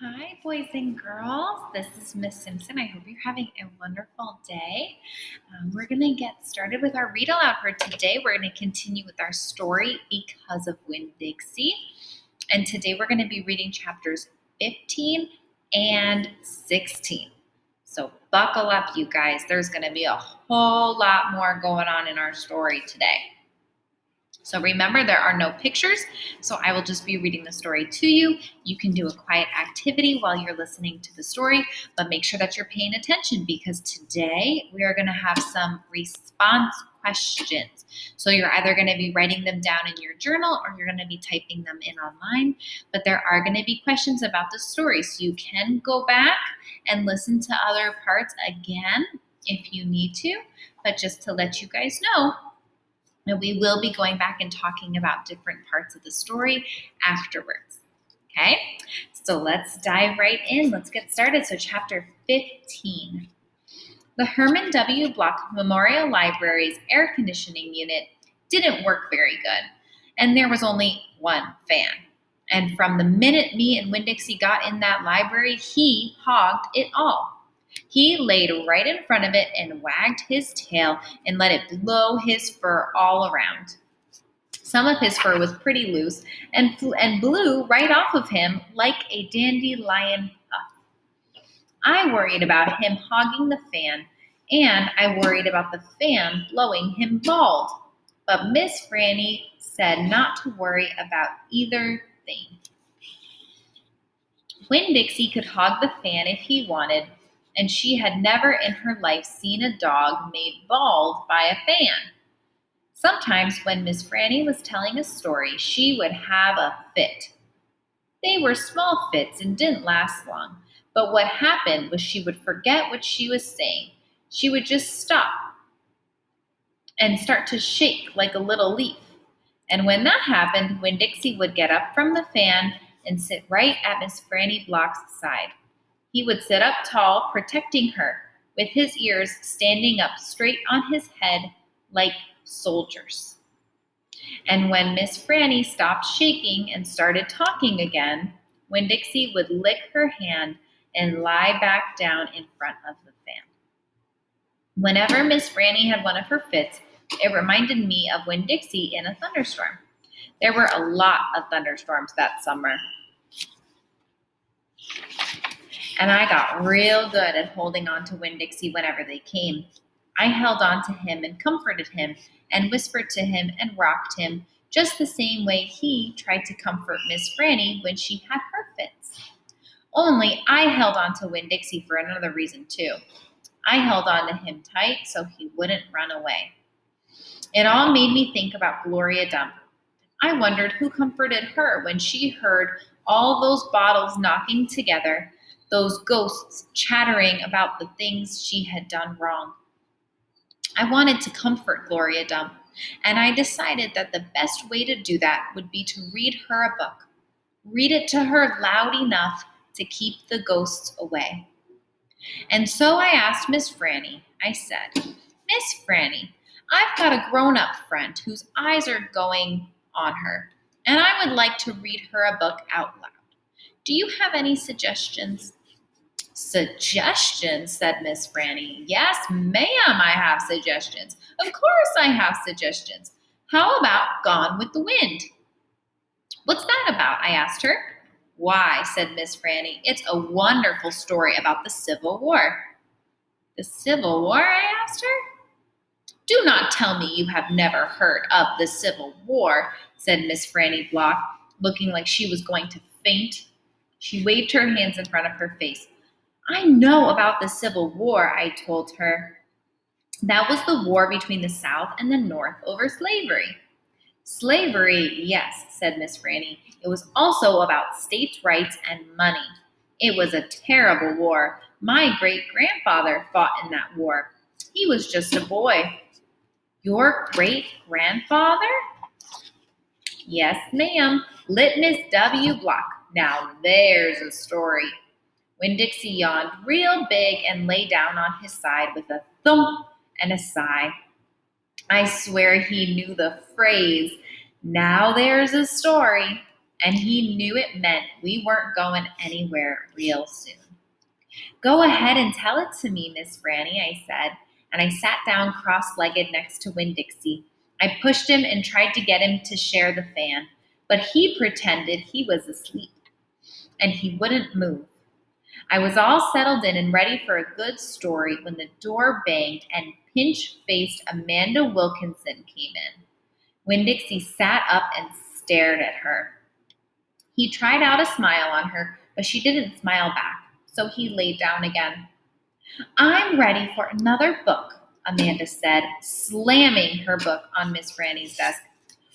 Hi, boys and girls. This is Miss Simpson. I hope you're having a wonderful day. We're going to get started with our read aloud for today. We're going to continue with our story Because of Winn-Dixie. And today we're going to be reading chapters 15 and 16. So buckle up, you guys. There's going to be a whole lot more going on in our story today. So remember, there are no pictures, so I will just be reading the story to you. You can do a quiet activity while you're listening to the story, but make sure that you're paying attention because today we are going to have some response questions. So you're either going to be writing them down in your journal or you're going to be typing them in online, but there are going to be questions about the story, so you can go back and listen to other parts again if you need to, but just to let you guys know, and we will be going back and talking about different parts of the story afterwards. Okay, so let's dive right in. Let's get started. So chapter 15. The Herman W. Block Memorial Library's air conditioning unit didn't work very good, and there was only one fan. And from the minute me and Winn-Dixie got in that library, he hogged it all. He laid right in front of it and wagged his tail and let it blow his fur all around. Some of his fur was pretty loose and blew right off of him like a dandelion puff. I worried about him hogging the fan, and I worried about the fan blowing him bald. But Miss Franny said not to worry about either thing. Winn-Dixie could hog the fan if he wanted, and she had never in her life seen a dog made bald by a fan. Sometimes when Miss Franny was telling a story, she would have a fit. They were small fits and didn't last long, but what happened was she would forget what she was saying. She would just stop and start to shake like a little leaf. And when that happened, Winn-Dixie would get up from the fan and sit right at Miss Franny Block's side. He would sit up tall, protecting her, with his ears standing up straight on his head like soldiers. And when Miss Franny stopped shaking and started talking again, Winn-Dixie would lick her hand and lie back down in front of the fan. Whenever Miss Franny had one of her fits, it reminded me of Winn-Dixie in a thunderstorm. There were a lot of thunderstorms that summer. And I got real good at holding on to Winn-Dixie whenever they came. I held on to him and comforted him and whispered to him and rocked him just the same way he tried to comfort Miss Franny when she had her fits. Only I held on to Winn-Dixie for another reason too. I held on to him tight so he wouldn't run away. It all made me think about Gloria Dump. I wondered who comforted her when she heard all those bottles knocking together, those ghosts chattering about the things she had done wrong. I wanted to comfort Gloria Dump, and I decided that the best way to do that would be to read her a book. Read it to her loud enough to keep the ghosts away. And so I asked Miss Franny. I said, Miss Franny, I've got a grown-up friend whose eyes are going on her, and I would like to read her a book out loud. Do you have any suggestions? Suggestions, said Miss Franny. Yes, ma'am, I have suggestions. Of course I have suggestions. How about Gone with the Wind? What's that about? I asked her. Why, said Miss Franny, it's a wonderful story about the Civil War. The Civil War? I asked her. Do not tell me you have never heard of the Civil War, said Miss Franny Block, looking like she was going to faint. She waved her hands in front of her face. I know about the Civil War, I told her. That was the war between the South and the North over slavery. Slavery, yes, said Miss Franny. It was also about states' rights and money. It was a terrible war. My great-grandfather fought in that war. He was just a boy. Your great-grandfather? Yes, ma'am. Litmus W. Block. Now there's a story. Winn-Dixie yawned real big and lay down on his side with a thump and a sigh. I swear he knew the phrase, now there's a story. and he knew it meant we weren't going anywhere real soon. Go ahead and tell it to me, Miss Franny, I said, and I sat down cross-legged next to Winn-Dixie. I pushed him and tried to get him to share the fan, but he pretended he was asleep, and he wouldn't move. I was all settled in and ready for a good story when the door banged and pinch-faced Amanda Wilkinson came in. Winn-Dixie sat up and stared at her. He tried out a smile on her, but she didn't smile back, so he laid down again. I'm ready for another book, Amanda said, slamming her book on Miss Franny's desk.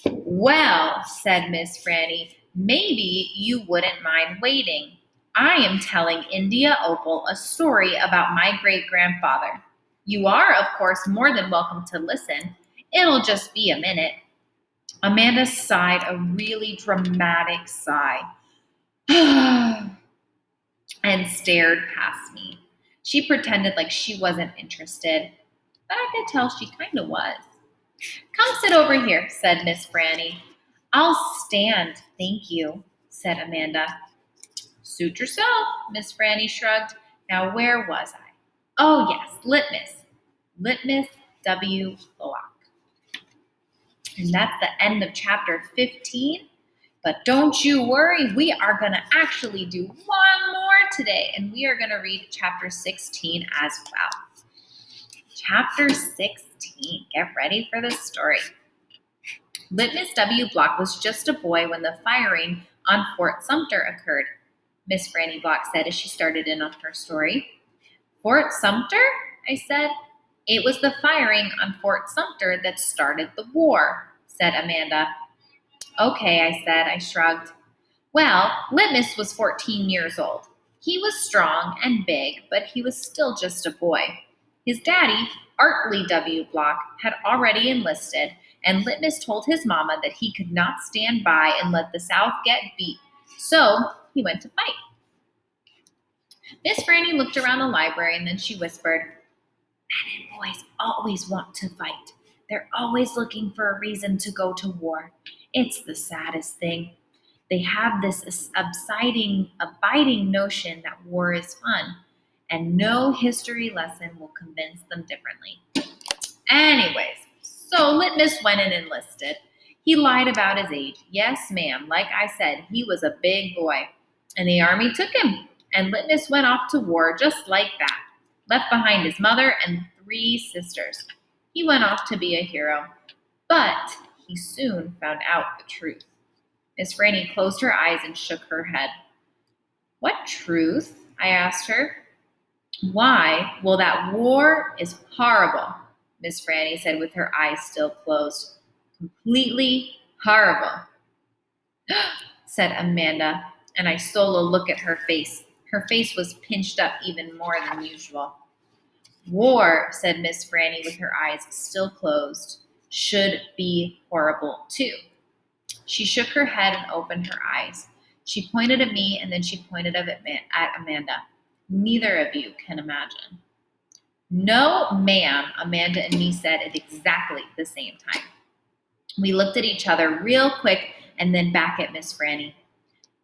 Well, said Miss Franny, maybe you wouldn't mind waiting. I am telling India Opal a story about my great-grandfather. You are, of course, more than welcome to listen. It'll just be a minute. Amanda sighed a really dramatic sigh and stared past me. She pretended like she wasn't interested, but I could tell she kind of was. Come sit over here, said Miss Franny. I'll stand, thank you, said Amanda. Suit yourself, Miss Franny shrugged. Now where was I? Oh yes, Litmus. Litmus W. Block. And that's the end of chapter 15. But don't you worry, we are going to actually do one more today, and we are going to read chapter 16 as well. Chapter 16. Get ready for this story. Litmus W. Block was just a boy when the firing on Fort Sumter occurred, Miss Franny Block said as she started in on her story. Fort Sumter? I said. It was the firing on Fort Sumter that started the war, said Amanda. Okay, I said. I shrugged. Well, Litmus was 14 years old. He was strong and big, but he was still just a boy. His daddy, Artley W. Block, had already enlisted, and Litmus told his mama that he could not stand by and let the South get beat, so he went to fight. Miss Franny looked around the library and then she whispered, Men and boys always want to fight. They're always looking for a reason to go to war. It's the saddest thing. They have this abiding notion that war is fun, and no history lesson will convince them differently. Anyways, so Litmus went and enlisted. He lied about his age. Yes, ma'am, like I said, he was a big boy. And the army took him, and Litmus went off to war just like that. Left behind his mother and 3 sisters. He went off to be a hero, but he soon found out the truth. Miss Franny closed her eyes and shook her head. What truth? I asked her. Why? Well, that war is horrible, Miss Franny said with her eyes still closed. Completely horrible, said Amanda, and I stole a look at her face. Her face was pinched up even more than usual. War, said Miss Franny with her eyes still closed, should be horrible too. She shook her head and opened her eyes. She pointed at me and then she pointed at Amanda. Neither of you can imagine. No, ma'am, Amanda and me said at exactly the same time. We looked at each other real quick and then back at Miss Franny.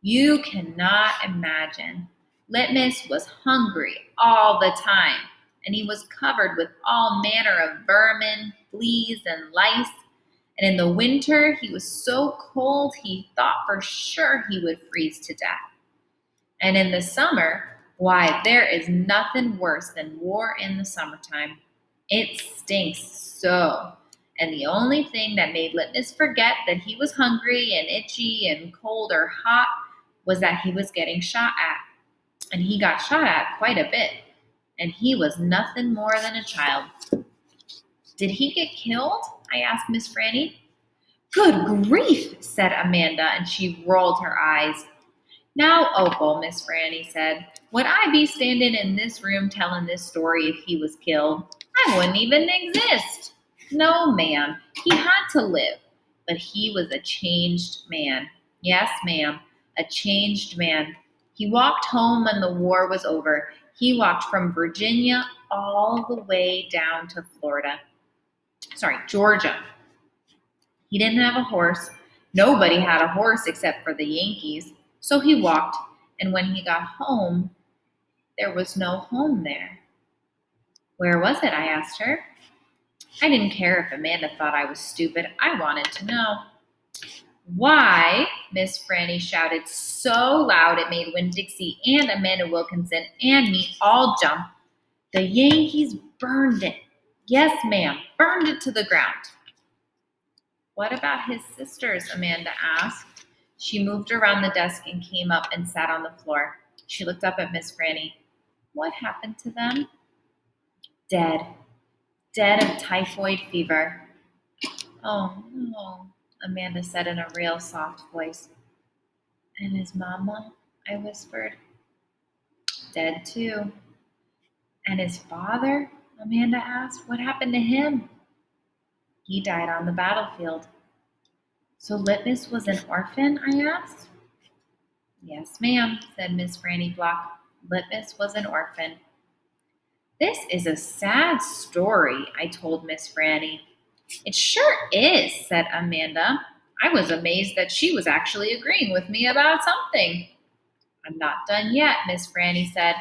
You cannot imagine. Litmus was hungry all the time, and he was covered with all manner of vermin, fleas, and lice. And in the winter, he was so cold he thought for sure he would freeze to death. And in the summer, why, there is nothing worse than war in the summertime. It stinks so. And the only thing that made Litmus forget that he was hungry and itchy and cold or hot was that he was getting shot at. And he got shot at quite a bit. And he was nothing more than a child. Did he get killed? I asked Miss Franny. Good grief, said Amanda, and she rolled her eyes. Now, Opal, Miss Franny said, would I be standing in this room telling this story if he was killed? I wouldn't even exist. No, ma'am, he had to live, but he was a changed man. Yes, ma'am, a changed man. He walked home when the war was over. He walked from Virginia all the way down to Georgia. He didn't have a horse. Nobody had a horse except for the Yankees, so he walked, and when he got home, there was no home there. Where was it? I asked her. I didn't care if Amanda thought I was stupid. I wanted to know. Why? Miss Franny shouted so loud it made Winn-Dixie and Amanda Wilkinson and me all jump. The Yankees burned it. Yes, ma'am, burned it to the ground. What about his sisters? Amanda asked. She moved around the desk and came up and sat on the floor. She looked up at Miss Franny. What happened to them? Dead. Dead of typhoid fever. Oh, no, Amanda said in a real soft voice. And his mama? I whispered. Dead too. And his father? Amanda asked. What happened to him? He died on the battlefield. So Litmus was an orphan? I asked. Yes, ma'am, said Miss Franny Block. Litmus was an orphan. This is a sad story, I told Miss Franny. It sure is, said Amanda. I was amazed that she was actually agreeing with me about something. I'm not done yet, Miss Franny said.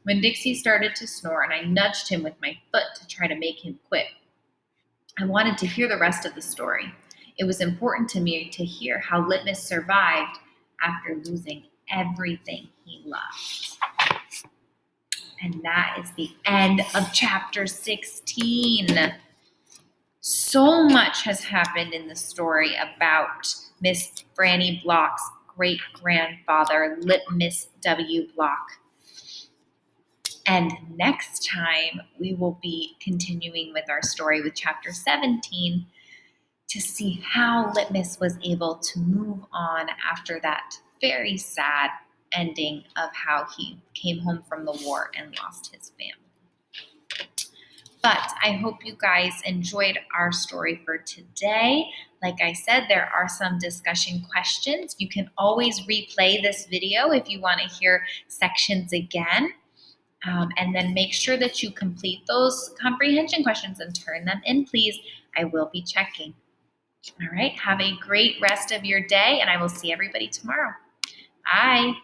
Winn-Dixie started to snore, and I nudged him with my foot to try to make him quit. I wanted to hear the rest of the story. It was important to me to hear how Litmus survived after losing everything he loved. And that is the end of chapter 16. So much has happened in the story about Miss Franny Block's great-grandfather, Litmus W. Block. And next time, we will be continuing with our story with chapter 17 to see how Litmus was able to move on after that very sad ending of how he came home from the war and lost his family. But I hope you guys enjoyed our story for today. Like I said, there are some discussion questions. You can always replay this video if you want to hear sections again. And then make sure that you complete those comprehension questions and turn them in, please. I will be checking. All right, have a great rest of your day, and I will see everybody tomorrow. Bye.